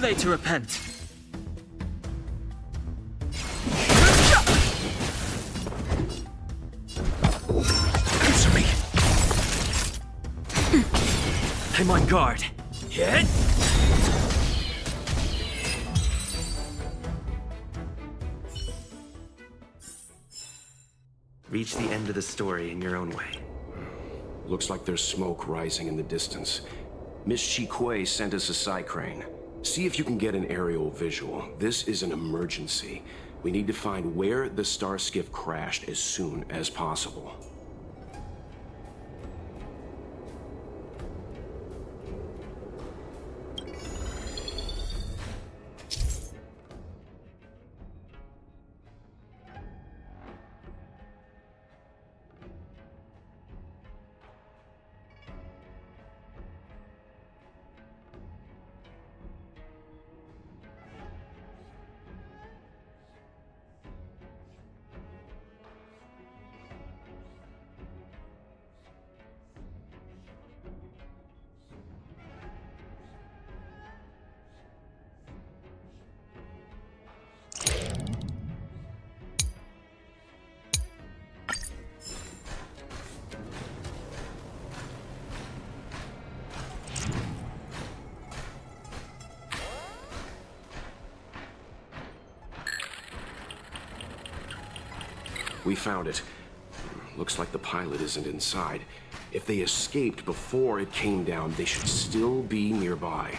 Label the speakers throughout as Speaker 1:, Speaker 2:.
Speaker 1: late to repent.
Speaker 2: Answer me.
Speaker 1: I'm on guard. Hit!
Speaker 3: Reach the end of the story in your own way.
Speaker 2: Looks like there's smoke rising in the distance. Miss Chikwe sent us a side crane. See if you can get an aerial visual. This is an emergency. We need to find where the star skiff crashed as soon as possible. We found it. Looks like the pilot isn't inside. If they escaped before it came down, they should still be nearby.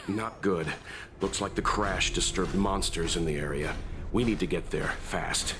Speaker 2: Not good. Looks like the crash disturbed monsters in the area. We need to get there, fast.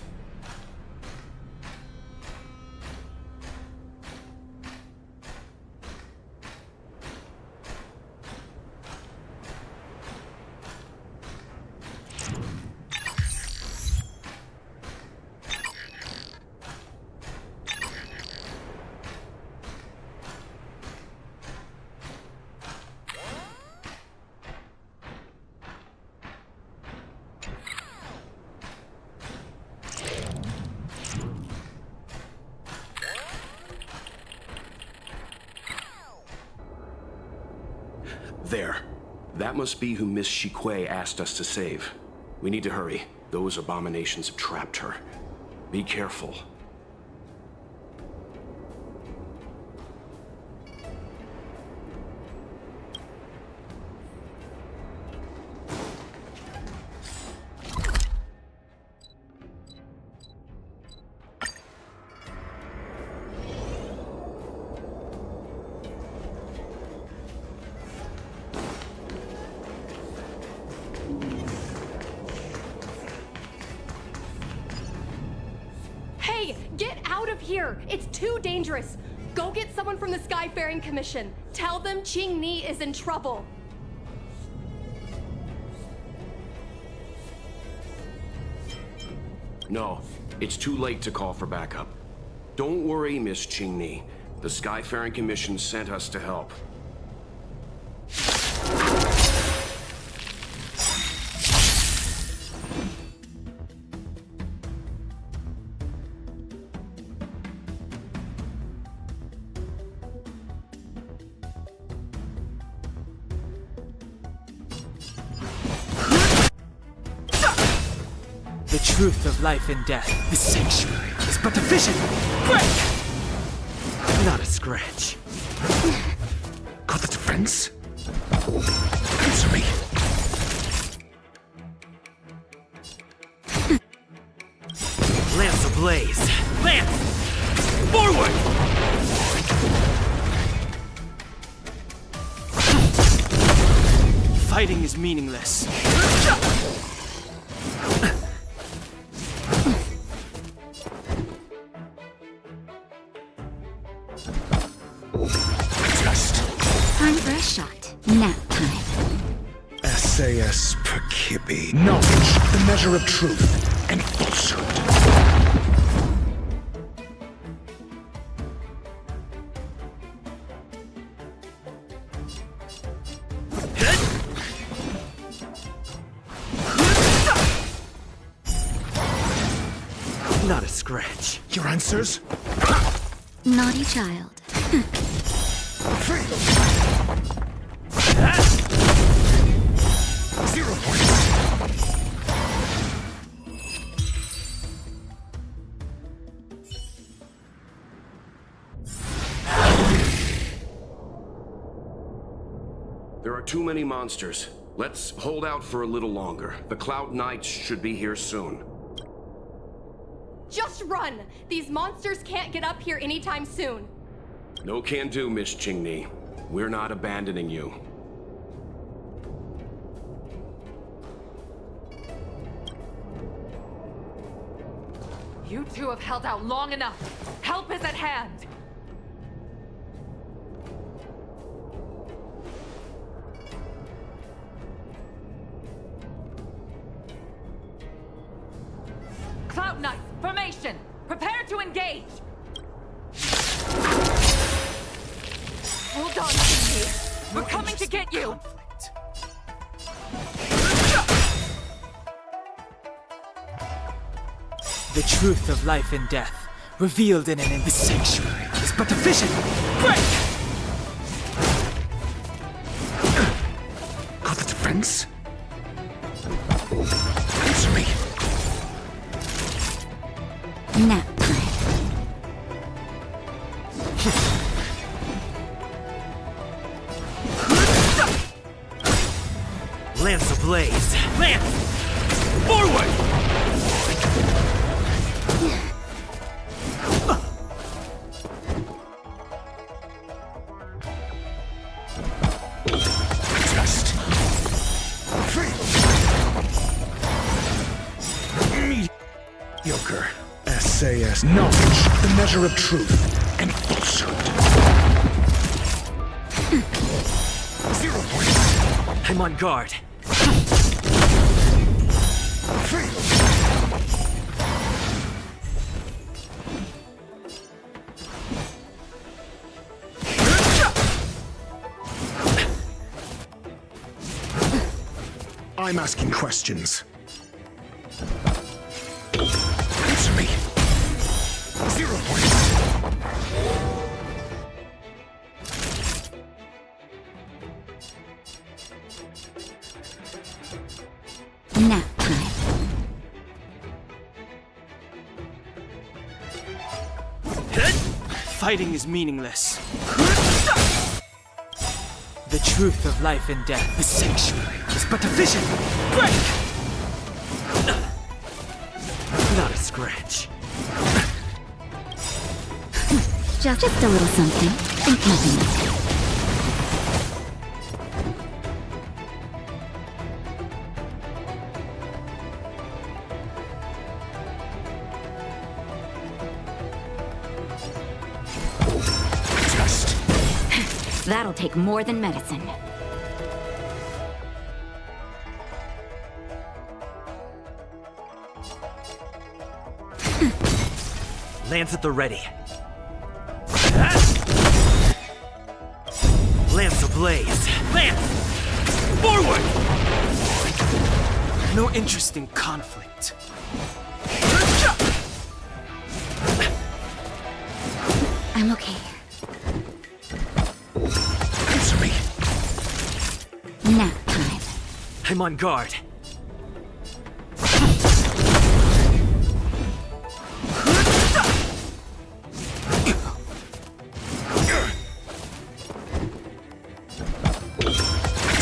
Speaker 2: There. That must be who Miss Chikwe asked us to save. We need to hurry. Those abominations have trapped her. Be careful.
Speaker 4: Hey, get out of here! It's too dangerous! Go get someone from the Skyfaring Commission. Tell them Ching Ni is in trouble.
Speaker 2: No, it's too late to call for backup. Don't worry, Miss Ching Ni. The Skyfaring Commission sent us to help.
Speaker 1: The truth of life and death. The sanctuary is but a vision. Break! Not a scratch.
Speaker 2: Got the defense? Answer me.
Speaker 1: Lance ablaze. Lance! Forward! Fighting is meaningless.
Speaker 5: Time for a shot. Nap time.
Speaker 6: SAS Perkibi. Knowledge, the measure of truth and falsehood.
Speaker 1: scratch.
Speaker 6: Your answers?
Speaker 5: Naughty child.
Speaker 6: 0 points.
Speaker 2: There are too many monsters. Let's hold out for a little longer. The Cloud Knights should be here soon.
Speaker 4: Just run! These monsters can't get up here anytime soon.
Speaker 2: No can do, Miss Qingni. We're not abandoning you.
Speaker 7: You two have held out long enough. Help is at hand. Cloud Knight, formation! Prepare to engage! Hold on, Cindy. We're coming to get you!
Speaker 1: Conflict. The truth of life and death, revealed in the sanctuary, is but a vision. Break!
Speaker 6: Got the defense? Answer me.
Speaker 5: Nap time.
Speaker 3: Lance ablaze. Lance!
Speaker 1: Forward!
Speaker 6: Test. Mediocre. SAS. Knowledge. The measure of truth and falsehood. 0 points.
Speaker 3: I'm on guard.
Speaker 6: I'm asking questions. Answer me. 0 points.
Speaker 5: Nap time.
Speaker 1: Fighting is meaningless. The truth of life and death, the sanctuary, is but a vision. Break!
Speaker 3: Not a scratch.
Speaker 5: Just a little something. Think nothing of it.
Speaker 6: Test.
Speaker 5: That'll take more than medicine.
Speaker 3: Lance at the ready. Lance ablaze. Lance!
Speaker 1: Forward! No interest in conflict.
Speaker 5: I'm okay.
Speaker 6: Answer me.
Speaker 5: Nap time.
Speaker 3: I'm on guard.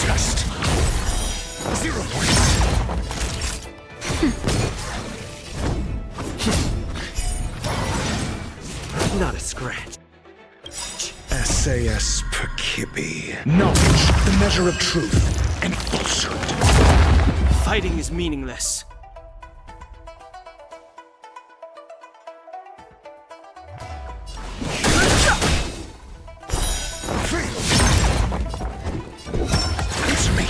Speaker 6: Test. 0 points.
Speaker 3: Not a scratch.
Speaker 6: SAS Perkibi. Knowledge. The measure of truth and falsehood.
Speaker 1: Fighting is meaningless.
Speaker 6: Answer me.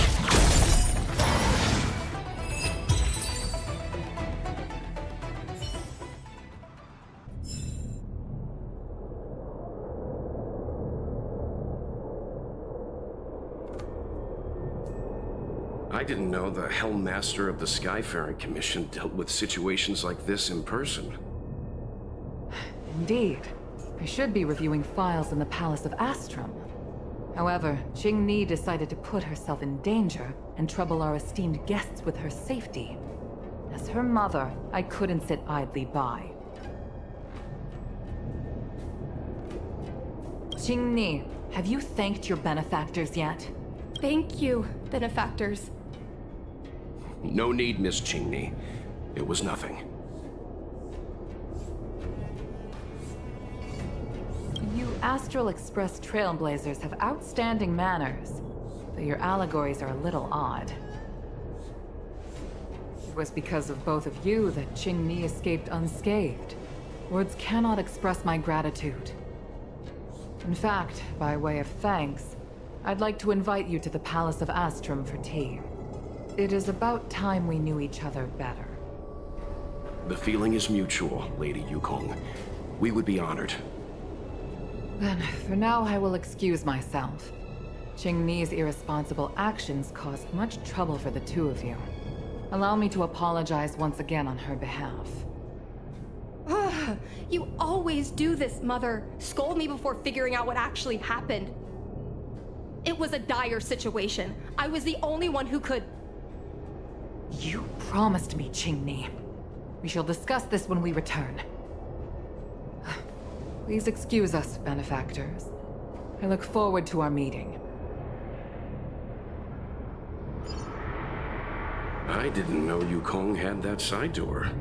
Speaker 2: I didn't know the Helmmaster of the Skyfaring Commission dealt with situations like this in person.
Speaker 7: Indeed. I should be reviewing files in the Palace of Astrum. However, Qing-Ni decided to put herself in danger and trouble our esteemed guests with her safety. As her mother, I couldn't sit idly by. Qing-Ni, have you thanked your benefactors yet?
Speaker 4: Thank you, benefactors.
Speaker 2: No need, Miss Qing-Ni. It was nothing.
Speaker 7: You Astral Express trailblazers have outstanding manners, but your allegories are a little odd. It was because of both of you that Qing-Ni escaped unscathed. Words cannot express my gratitude. In fact, by way of thanks, I'd like to invite you to the Palace of Astrum for tea. It is about time we knew each other better.
Speaker 2: The feeling is mutual, Lady Yukong. We would be honored.
Speaker 7: Then, for now, I will excuse myself. Qing-Ni's irresponsible actions caused much trouble for the two of you. Allow me to apologize once again on her behalf.
Speaker 4: You always do this, Mother. Scold me before figuring out what actually happened. It was a dire situation. I was the only one who could...
Speaker 7: You promised me, Qing-Ni. We shall discuss this when we return. Please excuse us, benefactors. I look forward to our meeting.
Speaker 2: I didn't know Yukong had that side to her.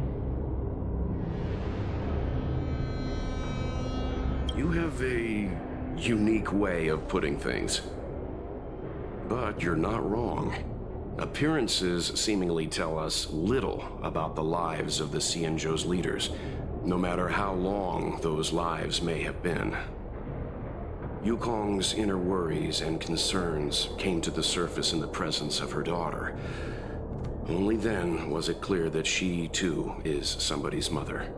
Speaker 2: You have a unique way of putting things. But you're not wrong. Appearances seemingly tell us little about the lives of the Xianzhou's leaders, no matter how long those lives may have been. Yukong's inner worries and concerns came to the surface in the presence of her daughter. Only then was it clear that she, too, is somebody's mother.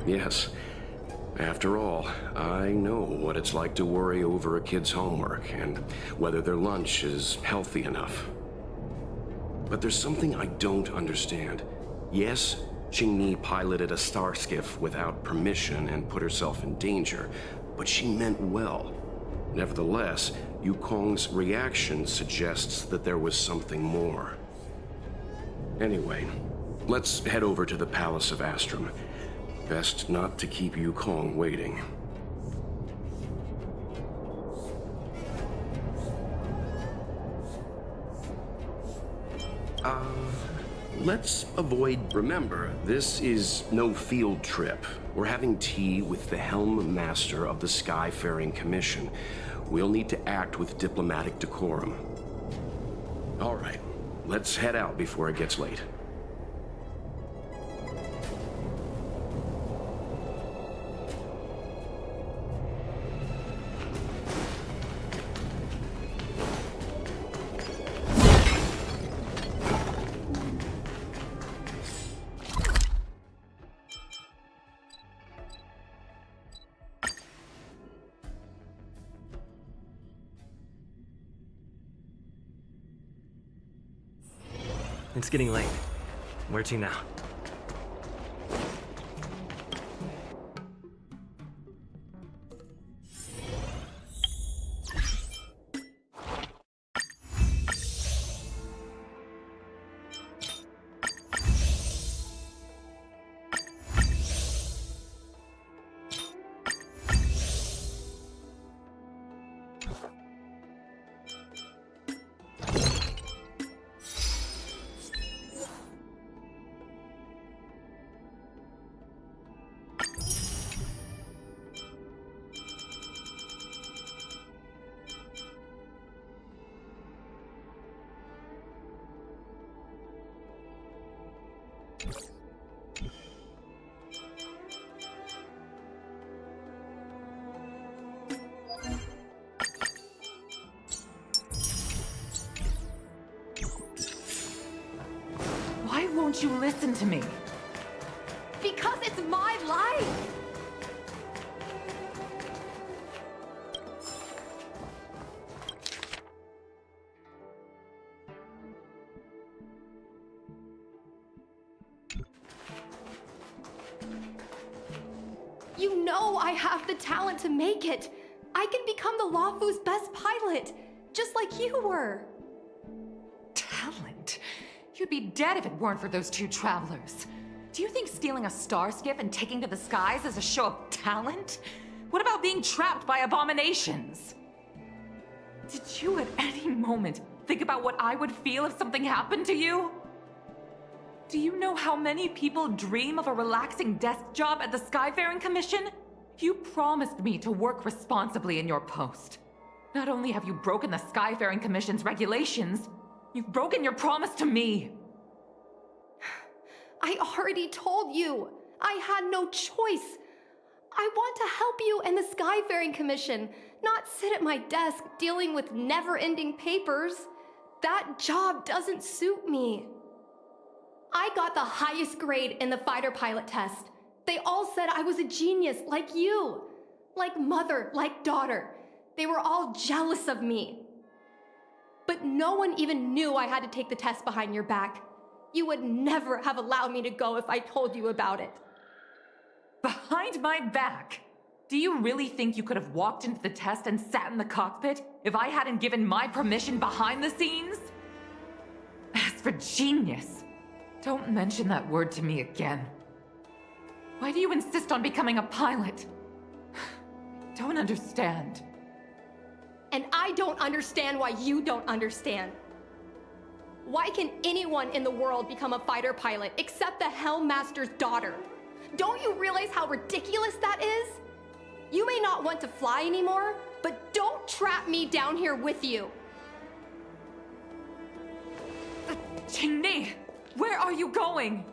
Speaker 2: Yes. After all, I know what it's like to worry over a kid's homework and whether their lunch is healthy enough. But there's something I don't understand. Yes, Qing-Ni piloted a star skiff without permission and put herself in danger, but she meant well. Nevertheless, Yukong's reaction suggests that there was something more. Anyway, let's head over to the Palace of Astrum. Best not to keep Yukong waiting. Let's avoid... Remember, this is no field trip. We're having tea with the Helm Master of the Skyfaring Commission. We'll need to act with diplomatic decorum. All right, let's head out before it gets late.
Speaker 3: It's getting late. Where to now?
Speaker 7: Why won't you listen to me?
Speaker 4: Because it's my life! You know I have the talent to make it. I can become the Lafu's best pilot, just like you were.
Speaker 7: Talent? You'd be dead if it weren't for those two travelers. Do you think stealing a star skiff and taking to the skies is a show of talent? What about being trapped by abominations? Did you at any moment think about what I would feel if something happened to you? Do you know how many people dream of a relaxing desk job at the Skyfaring Commission? You promised me to work responsibly in your post. Not only have you broken the Skyfaring Commission's regulations, you've broken your promise to me.
Speaker 4: I already told you. I had no choice. I want to help you and the Skyfaring Commission, not sit at my desk dealing with never-ending papers. That job doesn't suit me. I got the highest grade in the fighter pilot test. They all said I was a genius, like you. Like mother, like daughter. They were all jealous of me. But no one even knew I had to take the test behind your back. You would never have allowed me to go if I told you about it.
Speaker 7: Behind my back? Do you really think you could have walked into the test and sat in the cockpit if I hadn't given my permission behind the scenes? As for genius, don't mention that word to me again. Why do you insist on becoming a pilot? Don't understand.
Speaker 4: And I don't understand why you don't understand. Why can anyone in the world become a fighter pilot except the Helmmaster's daughter? Don't you realize how ridiculous that is? You may not want to fly anymore, but don't trap me down here with you.
Speaker 7: Qingni, where are you going?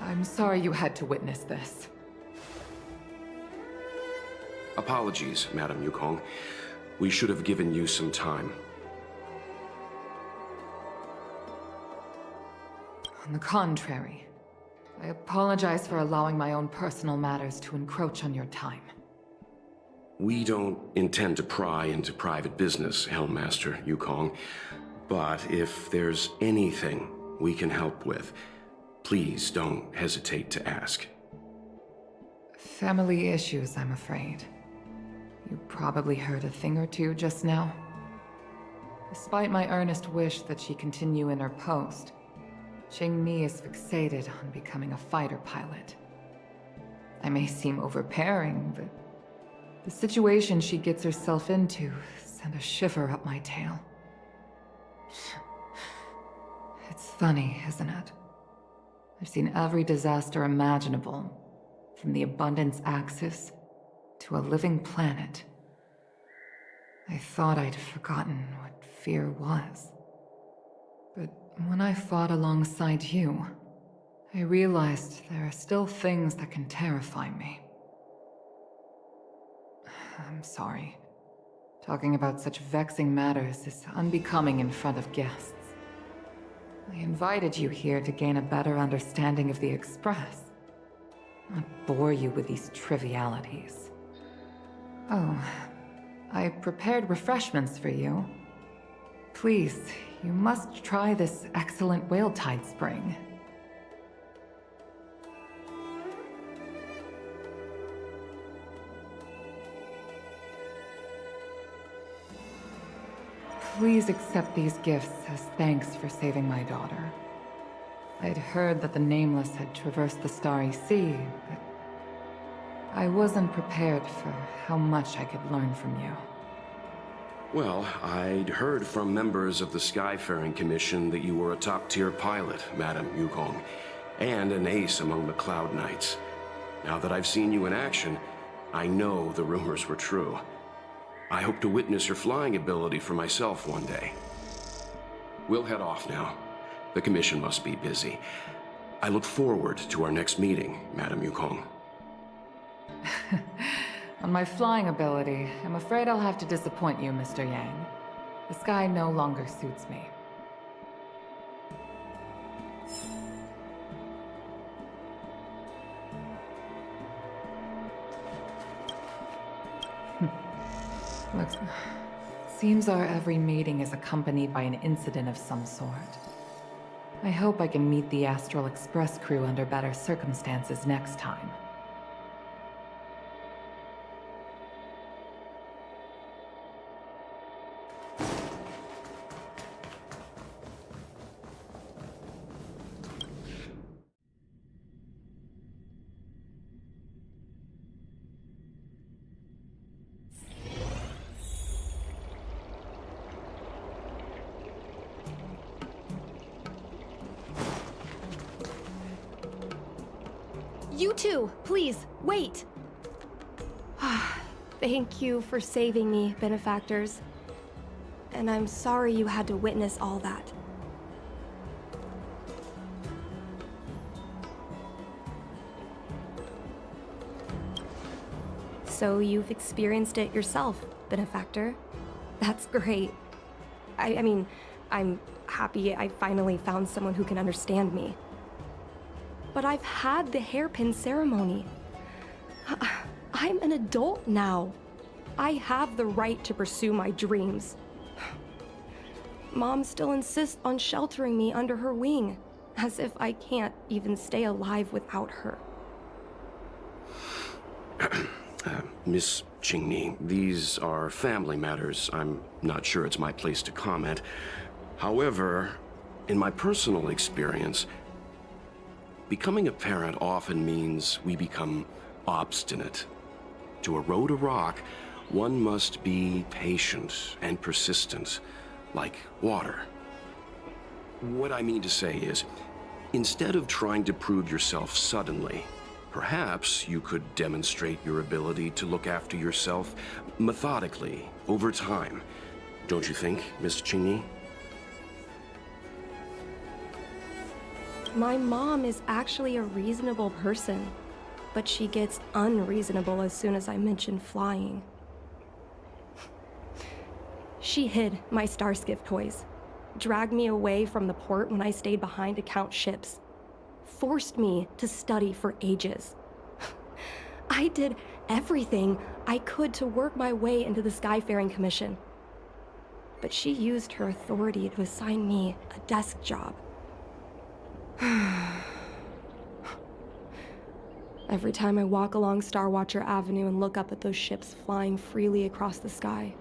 Speaker 7: I'm sorry you had to witness this.
Speaker 2: Apologies, Madam Yukong. We should have given you some time.
Speaker 7: On the contrary, I apologize for allowing my own personal matters to encroach on your time.
Speaker 2: We don't intend to pry into private business, Helmmaster Yukong. But if there's anything we can help with, please don't hesitate to ask.
Speaker 7: Family issues, I'm afraid. You probably heard a thing or two just now. Despite my earnest wish that she continue in her post, Qingni is fixated on becoming a fighter pilot. I may seem overbearing, but the situation she gets herself into sent a shiver up my tail. It's funny, isn't it? I've seen every disaster imaginable, from the abundance axis to a living planet. I thought I'd forgotten what fear was. But when I fought alongside you, I realized there are still things that can terrify me. I'm sorry. Talking about such vexing matters is unbecoming in front of guests. I invited you here to gain a better understanding of the Express, not bore you with these trivialities. Oh, I prepared refreshments for you. Please, you must try this excellent whale tide spring. Please accept these gifts as thanks for saving my daughter. I'd heard that the Nameless had traversed the Starry Sea, but I wasn't prepared for how much I could learn from you.
Speaker 2: Well, I'd heard from members of the Skyfaring Commission that you were a top-tier pilot, Madam Yukong, and an ace among the Cloud Knights. Now that I've seen you in action, I know the rumors were true. I hope to witness your flying ability for myself one day. We'll head off now. The Commission must be busy. I look forward to our next meeting, Madam Yukong.
Speaker 7: On my flying ability, I'm afraid I'll have to disappoint you, Mr. Yang. The sky no longer suits me. Seems our every meeting is accompanied by an incident of some sort. I hope I can meet the Astral Express crew under better circumstances next time.
Speaker 4: You two, please, wait! Thank you for saving me, benefactors. And I'm sorry you had to witness all that. So you've experienced it yourself, benefactor. That's great. I mean, I'm happy I finally found someone who can understand me. But I've had the hairpin ceremony. I'm an adult now. I have the right to pursue my dreams. Mom still insists on sheltering me under her wing, as if I can't even stay alive without her.
Speaker 2: Miss Qingni, these are family matters. I'm not sure it's my place to comment. However, in my personal experience, becoming a parent often means we become obstinate. To erode a rock, one must be patient and persistent, like water. What I mean to say is, instead of trying to prove yourself suddenly, perhaps you could demonstrate your ability to look after yourself methodically, over time. Don't you think, Miss Qingni?
Speaker 4: My mom is actually a reasonable person, but she gets unreasonable as soon as I mention flying. She hid my Starskiff toys, dragged me away from the port when I stayed behind to count ships, forced me to study for ages. I did everything I could to work my way into the Skyfaring Commission. But she used her authority to assign me a desk job. Every time I walk along Starwatcher Avenue and look up at those ships flying freely across the sky,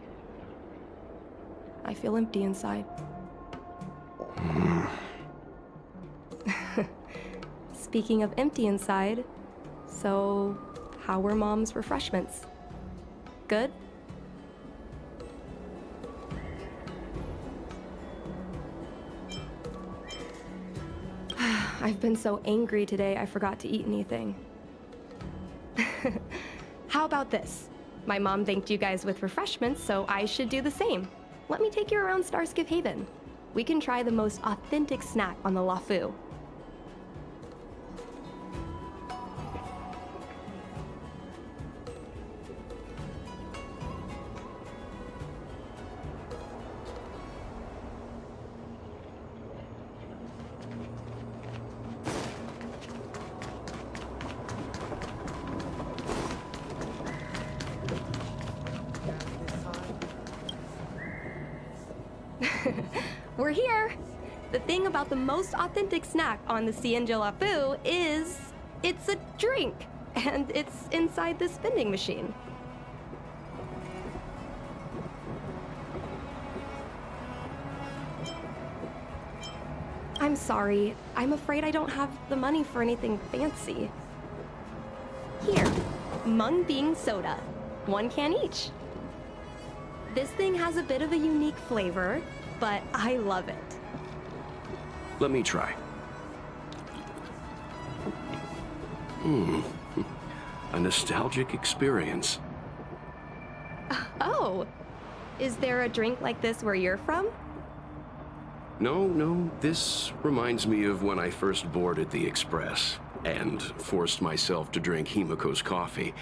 Speaker 4: I feel empty inside. Speaking of empty inside, so how were Mom's refreshments? Good? I've been so angry today I forgot to eat anything. How about this? My mom thanked you guys with refreshments, so I should do the same. Let me take you around Starskiff Haven. We can try the most authentic snack on the Lafu. We're here! The thing about the most authentic snack on the Cienjo Lafu is it's a drink, and it's inside this vending machine. I'm sorry. I'm afraid I don't have the money for anything fancy. Here, Mung Bean Soda. 1 can each. This thing has a bit of a unique flavor, but I love it.
Speaker 2: Let me try. A nostalgic experience.
Speaker 4: Oh, is there a drink like this where you're from?
Speaker 2: No, this reminds me of when I first boarded the Express and forced myself to drink Himiko's coffee,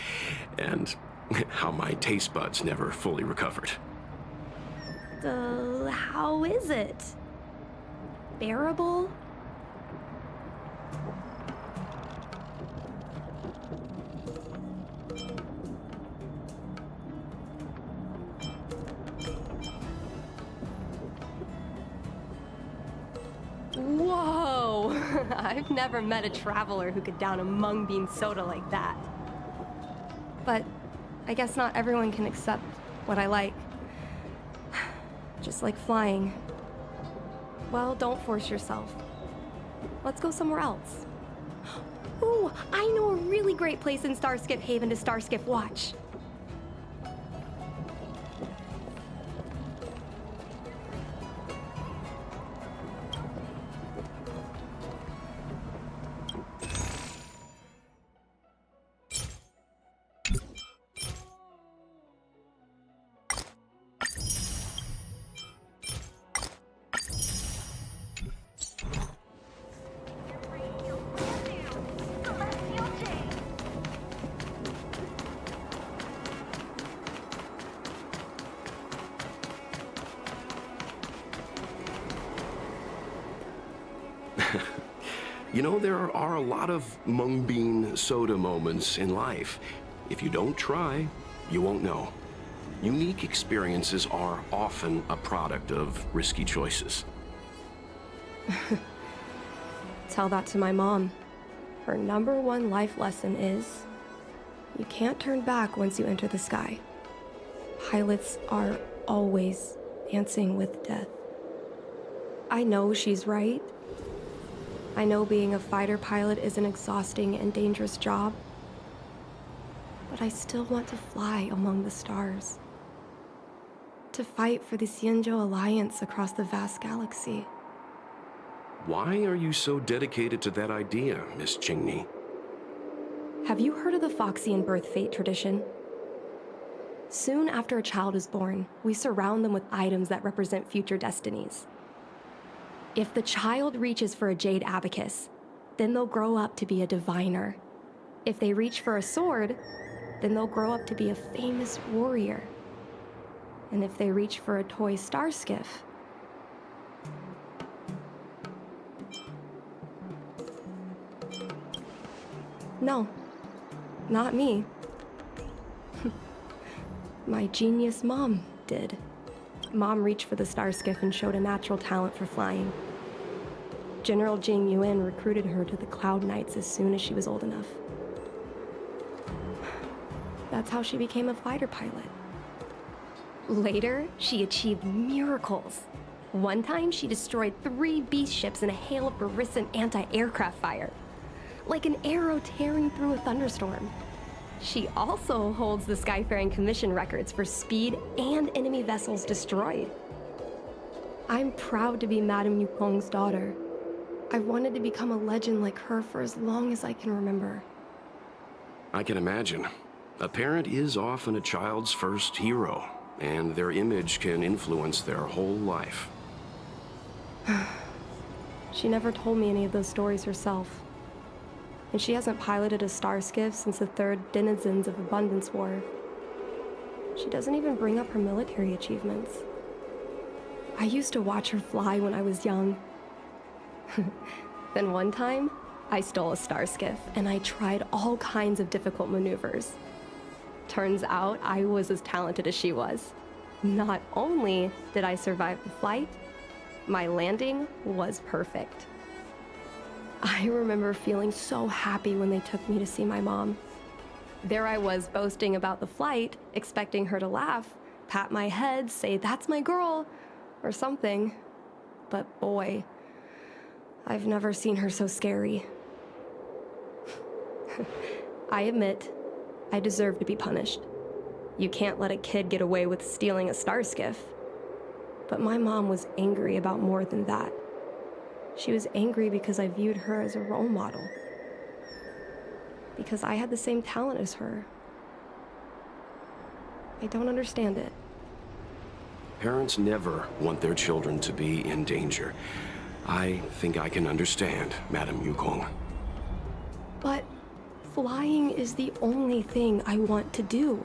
Speaker 2: and how my taste buds never fully recovered.
Speaker 4: How is it? Bearable? I've never met a traveler who could down a mung bean soda like that. But I guess not everyone can accept what I like. Just like flying. Well, don't force yourself. Let's go somewhere else. Ooh, I know a really great place in Starskip Haven to Starskip watch.
Speaker 2: You know, there are a lot of mung bean soda moments in life. If you don't try, you won't know. Unique experiences are often a product of risky choices.
Speaker 4: Tell that to my mom. Her #1 life lesson is, you can't turn back once you enter the sky. Pilots are always dancing with death. I know she's right. I know being a fighter pilot is an exhausting and dangerous job. But I still want to fly among the stars. To fight for the Xianzhou Alliance across the vast galaxy.
Speaker 2: Why are you so dedicated to that idea, Miss Qingni?
Speaker 4: Have you heard of the Foxian birth fate tradition? Soon after a child is born, we surround them with items that represent future destinies. If the child reaches for a jade abacus, then they'll grow up to be a diviner. If they reach for a sword, then they'll grow up to be a famous warrior. And if they reach for a toy star skiff, no, not me. My genius mom did. Mom reached for the star skiff and showed a natural talent for flying. General Jing Yuan recruited her to the Cloud Knights as soon as she was old enough. That's how she became a fighter pilot. Later, she achieved miracles. One time, she destroyed 3 beast ships in a hail of Barissan anti-aircraft fire. Like an arrow tearing through a thunderstorm. She also holds the Skyfaring Commission records for speed and enemy vessels destroyed. I'm proud to be Madame Yukong's daughter. I've wanted to become a legend like her for as long as I can remember.
Speaker 2: I can imagine. A parent is often a child's first hero, and their image can influence their whole life.
Speaker 4: She never told me any of those stories herself. And she hasn't piloted a star skiff since the 3rd Denizens of Abundance War. She doesn't even bring up her military achievements. I used to watch her fly when I was young. Then one time, I stole a star skiff and I tried all kinds of difficult maneuvers. Turns out I was as talented as she was. Not only did I survive the flight, my landing was perfect. I remember feeling so happy when they took me to see my mom. There I was boasting about the flight, expecting her to laugh, pat my head, say, "That's my girl," or something. But boy, I've never seen her so scary. I admit, I deserve to be punished. You can't let a kid get away with stealing a star skiff. But my mom was angry about more than that. She was angry because I viewed her as a role model. Because I had the same talent as her. I don't understand it.
Speaker 2: Parents never want their children to be in danger. I think I can understand, Madame Yukong.
Speaker 4: But flying is the only thing I want to do.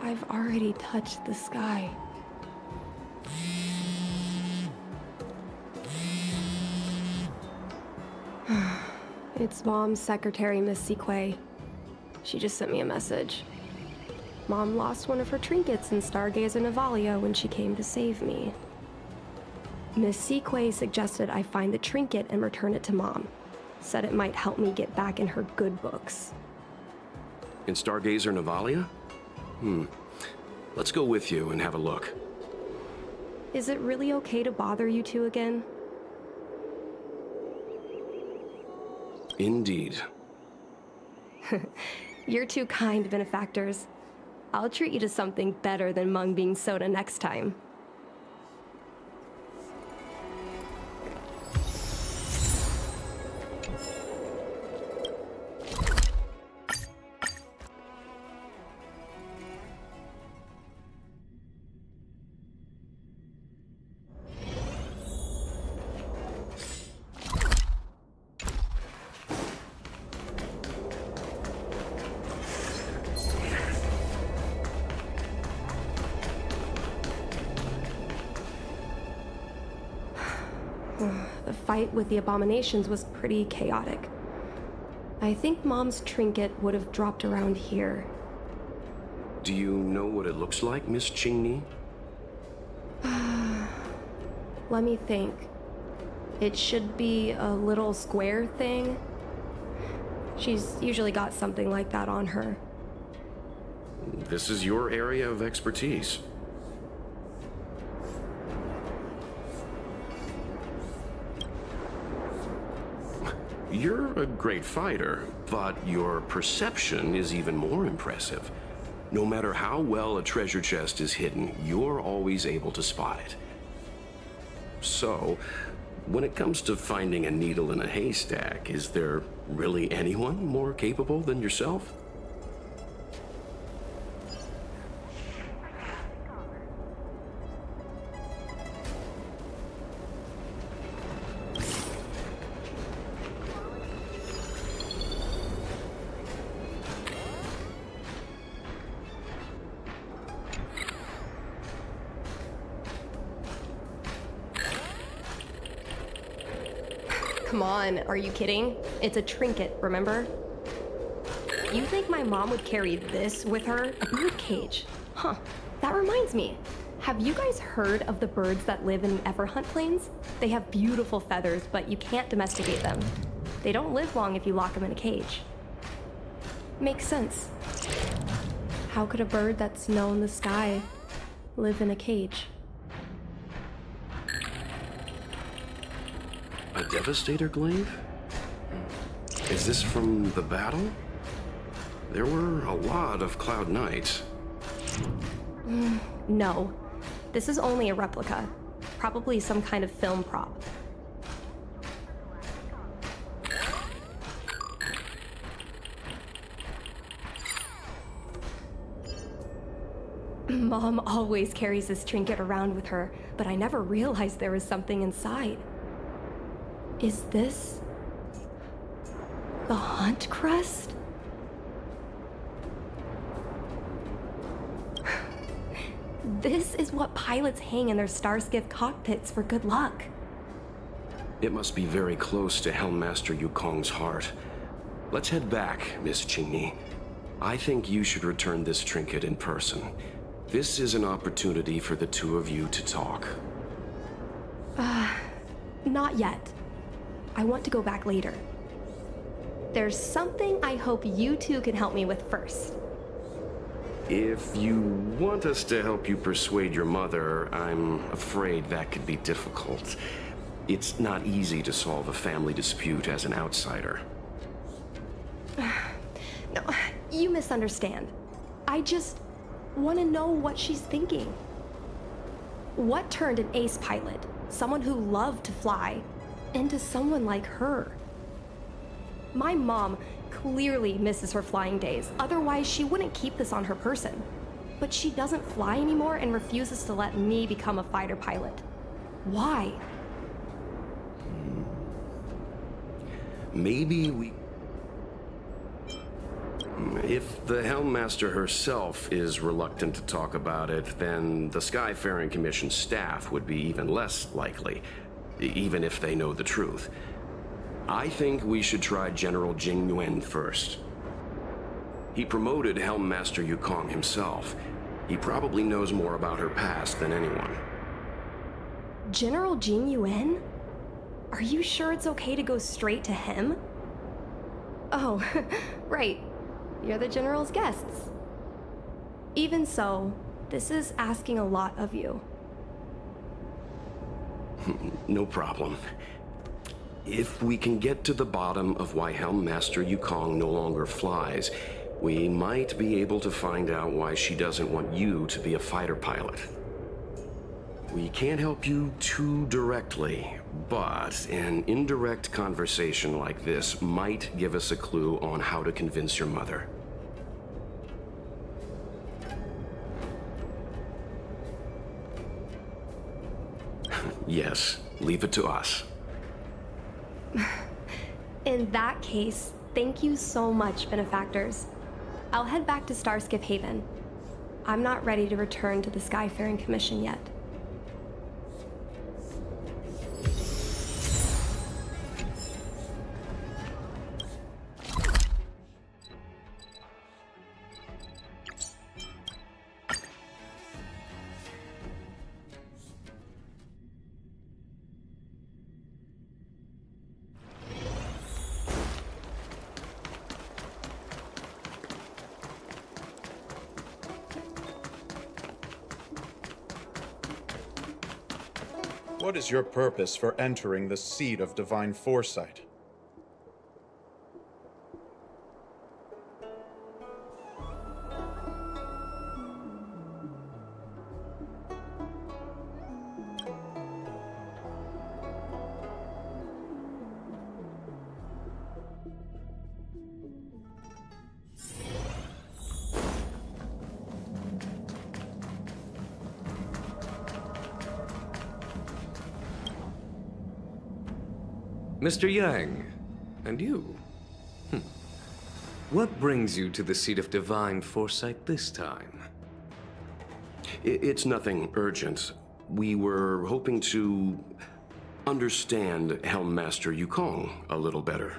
Speaker 4: I've already touched the sky. It's Mom's secretary, Miss Siquei. She just sent me a message. Mom lost one of her trinkets in Stargazer Navalia when she came to save me. Miss Sequay suggested I find the trinket and return it to Mom. Said it might help me get back in her good books.
Speaker 2: In Stargazer Navalia? Let's go with you and have a look.
Speaker 4: Is it really okay to bother you two again?
Speaker 2: Indeed.
Speaker 4: You're too kind, benefactors. I'll treat you to something better than mung bean soda next time. The fight with the abominations was pretty chaotic. I think Mom's trinket would have dropped around here.
Speaker 2: Do you know what it looks like, Miss Qingni?
Speaker 4: Let me think. It should be a little square thing. She's usually got something like that on her.
Speaker 2: This is your area of expertise. You're a great fighter, but your perception is even more impressive. No matter how well a treasure chest is hidden, you're always able to spot it. So, when it comes to finding a needle in a haystack, is there really anyone more capable than yourself?
Speaker 4: Come on, are you kidding? It's a trinket, remember? You think my mom would carry this with her? A bird cage? Huh, that reminds me. Have you guys heard of the birds that live in Everhunt Plains? They have beautiful feathers, but you can't domesticate them. They don't live long if you lock them in a cage. Makes sense. How could a bird that's known the sky live in a cage?
Speaker 2: A Devastator glaive? Is this from the battle? There were a lot of Cloud Knights.
Speaker 4: No. This is only a replica. Probably some kind of film prop. Mom always carries this trinket around with her, but I never realized there was something inside. Is this the Hunt Crest? This is what pilots hang in their Starskiff cockpits for good luck.
Speaker 2: It must be very close to Helmmaster Yukong's heart. Let's head back, Miss Qingni. I think you should return this trinket in person. This is an opportunity for the two of you to talk.
Speaker 4: Not yet. I want to go back later. There's something I hope you two can help me with first.
Speaker 2: If you want us to help you persuade your mother, I'm afraid that could be difficult. It's not easy to solve a family dispute as an outsider.
Speaker 4: No, you misunderstand. I just want to know what she's thinking. What turned an ace pilot, someone who loved to fly, into someone like her? My mom clearly misses her flying days, otherwise she wouldn't keep this on her person. But she doesn't fly anymore and refuses to let me become a fighter pilot. Why?
Speaker 2: Maybe we... If the Helmmaster herself is reluctant to talk about it, then the Skyfaring Commission staff would be even less likely, even if they know the truth. I think we should try General Jing Yuan first. He promoted Helmmaster Yukong himself. He probably knows more about her past than anyone.
Speaker 4: General Jing Yuan? Are you sure it's okay to go straight to him? Oh, right. You're the General's guests. Even so, this is asking a lot of you.
Speaker 2: No problem. If we can get to the bottom of why Helmmaster Yukong no longer flies, we might be able to find out why she doesn't want you to be a fighter pilot. We can't help you too directly, but an indirect conversation like this might give us a clue on how to convince your mother. Yes, leave it to us.
Speaker 4: In that case, thank you so much, benefactors. I'll head back to Starskip Haven. I'm not ready to return to the Skyfaring Commission yet.
Speaker 8: What is your purpose for entering the seat of divine foresight?
Speaker 9: Mr. Yang, and you? What brings you to the seat of divine foresight this time?
Speaker 2: It's nothing urgent. We were hoping to understand Helmmaster Yukong a little better.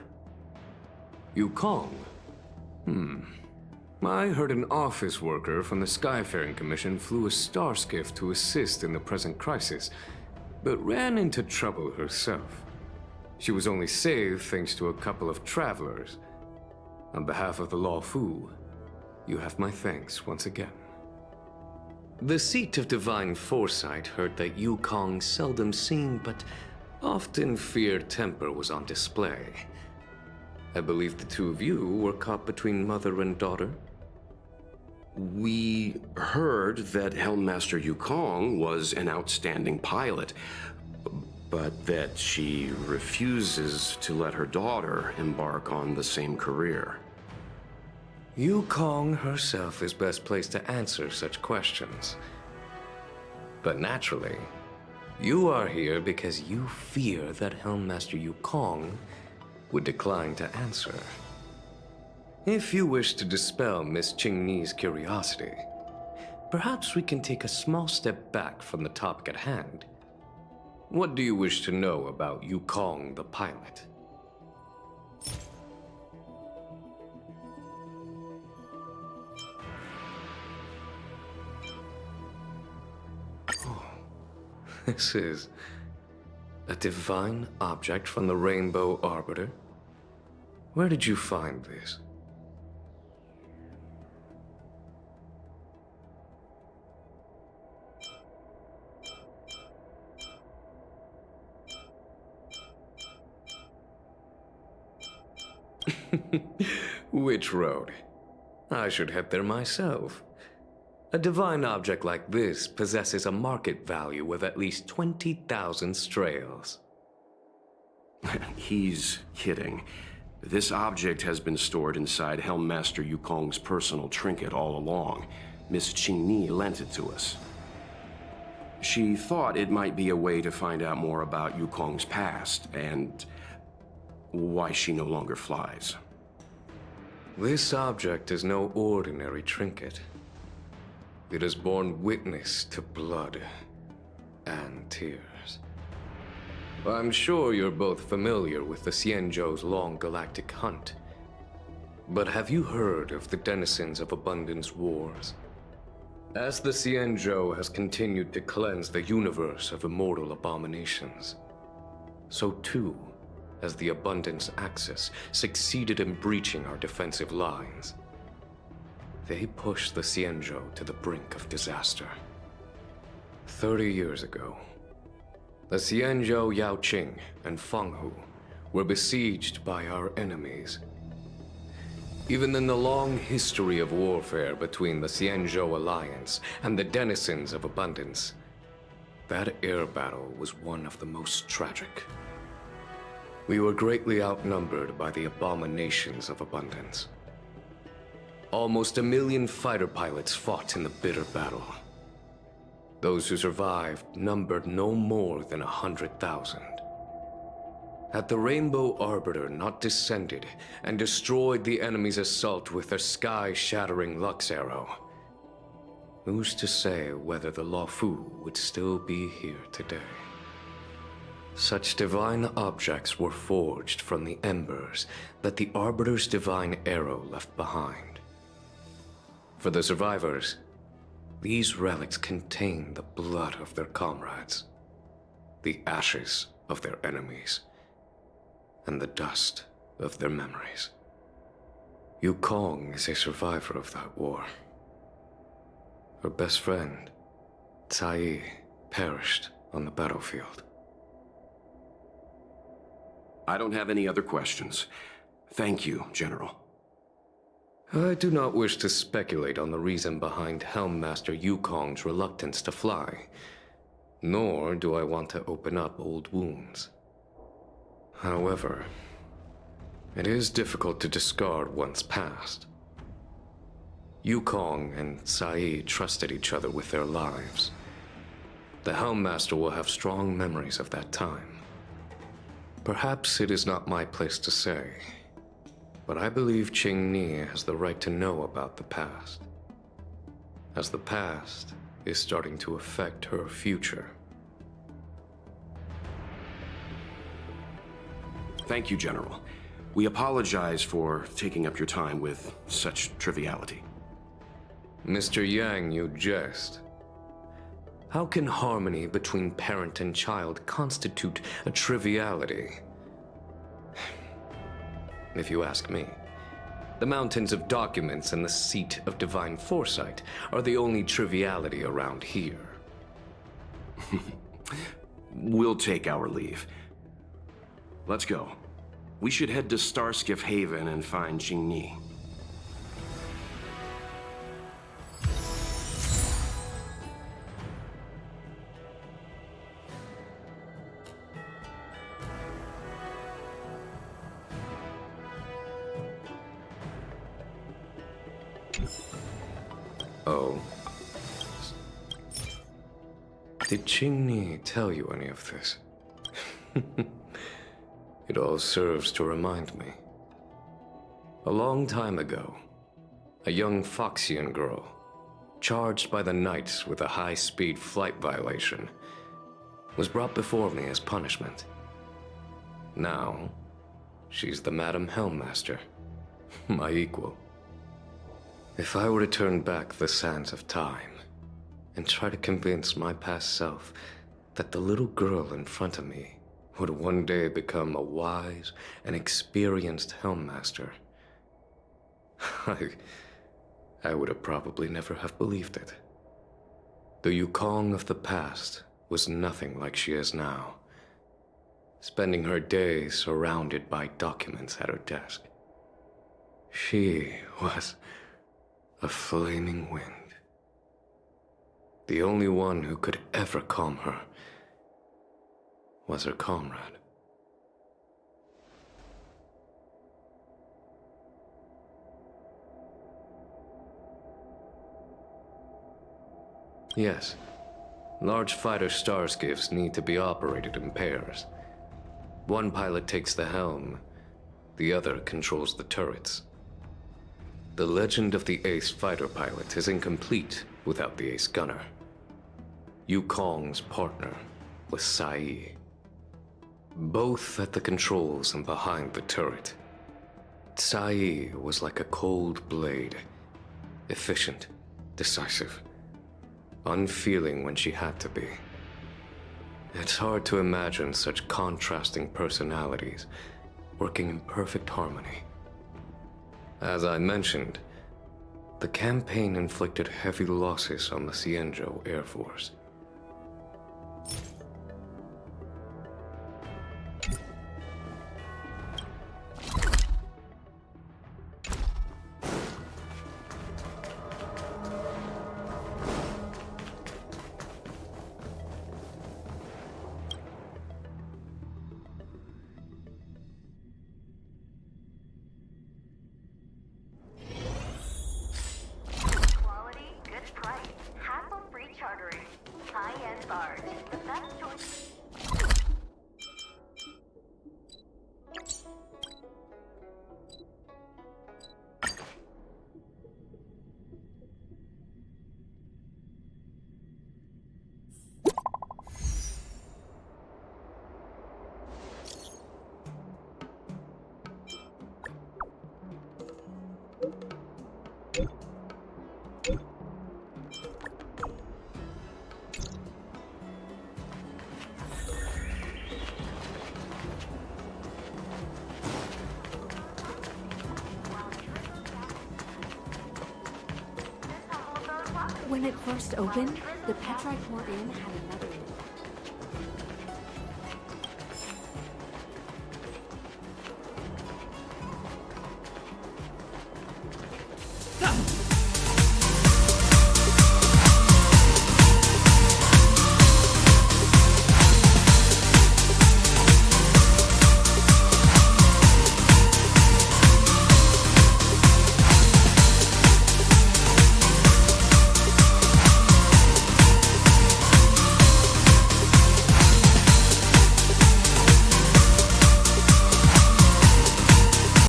Speaker 9: Yukong? I heard an office worker from the Skyfaring Commission flew a star skiff to assist in the present crisis, but ran into trouble herself. She was only saved thanks to a couple of travelers. On behalf of the Law Fu, you have my thanks once again. The seat of divine foresight heard that Yukong's seldom seen but often feared temper was on display. I believe the two of you were caught between mother and daughter.
Speaker 2: We heard that Helmmaster Yukong was an outstanding pilot, but that she refuses to let her daughter embark on the same career.
Speaker 9: Yukong herself is best placed to answer such questions. But naturally, you are here because you fear that Helmmaster Yukong would decline to answer. If you wish to dispel Miss Qingni's curiosity, perhaps we can take a small step back from the topic at hand. What do you wish to know about Yukong the pilot? Oh, this is a divine object from the Rainbow Arbiter? Where did you find this? Which road? I should head there myself. A divine object like this possesses a market value of at least 20,000 strails.
Speaker 2: He's kidding. This object has been stored inside Helmmaster Yukong's personal trinket all along. Miss Qingni lent it to us. She thought it might be a way to find out more about Yukong's past and why she no longer flies.
Speaker 9: This object is no ordinary trinket. It has borne witness to blood and tears. I'm sure you're both familiar with the Xianzhou's long galactic hunt. But have you heard of the denizens of Abundance Wars? As the Xianzhou has continued to cleanse the universe of immortal abominations, so too has the Abundance Axis succeeded in breaching our defensive lines. They pushed the Xianzhou to the brink of disaster. 30 years ago, the Xianzhou Yaoqing and Fenghu were besieged by our enemies. Even in the long history of warfare between the Xianzhou Alliance and the denizens of Abundance, that air battle was one of the most tragic. We were greatly outnumbered by the abominations of Abundance. Almost 1 million fighter pilots fought in the bitter battle. Those who survived numbered no more than 100,000. Had the Rainbow Arbiter not descended and destroyed the enemy's assault with their sky-shattering Lux Arrow, who's to say whether the Luofu would still be here today? Such divine objects were forged from the embers that the Arbiter's divine arrow left behind. For the survivors, these relics contain the blood of their comrades, the ashes of their enemies, and the dust of their memories. Yukong is a survivor of that war. Her best friend, Cai, perished on the battlefield.
Speaker 2: I don't have any other questions. Thank you, General.
Speaker 9: I do not wish to speculate on the reason behind Helmmaster Yukong's reluctance to fly, nor do I want to open up old wounds. However, it is difficult to discard one's past. Yukong and Cai trusted each other with their lives. The Helmmaster will have strong memories of that time. Perhaps it is not my place to say, but I believe Qingni has the right to know about the past, as the past is starting to affect her future.
Speaker 2: Thank you, General. We apologize for taking up your time with such triviality.
Speaker 9: Mr. Yang, you jest. How can harmony between parent and child constitute a triviality? If you ask me, the mountains of documents and the seat of divine foresight are the only triviality around here.
Speaker 2: We'll take our leave. Let's go. We should head to Starskiff Haven and find Qingni.
Speaker 9: Oh. Did Qingni tell you any of this? It all serves to remind me. A long time ago, a young Foxian girl, charged by the Knights with a high-speed flight violation, was brought before me as punishment. Now, she's the Madam Helmmaster, my equal. If I were to turn back the sands of time and try to convince my past self that the little girl in front of me would one day become a wise and experienced Helmmaster, I would have probably never have believed it. The Yukong of the past was nothing like she is now, spending her days surrounded by documents at her desk. She was a flaming wind. The only one who could ever calm her was her comrade. Yes, large fighter starskiffs need to be operated in pairs. One pilot takes the helm, the other controls the turrets. The legend of the ace fighter pilot is incomplete without the ace gunner. Yukong's partner was Cai. Both at the controls and behind the turret. Cai was like a cold blade, efficient, decisive, unfeeling when she had to be. It's hard to imagine such contrasting personalities working in perfect harmony. As I mentioned, the campaign inflicted heavy losses on the Cienjo Air Force.
Speaker 10: When it first opened, the Petrite Port Inn had another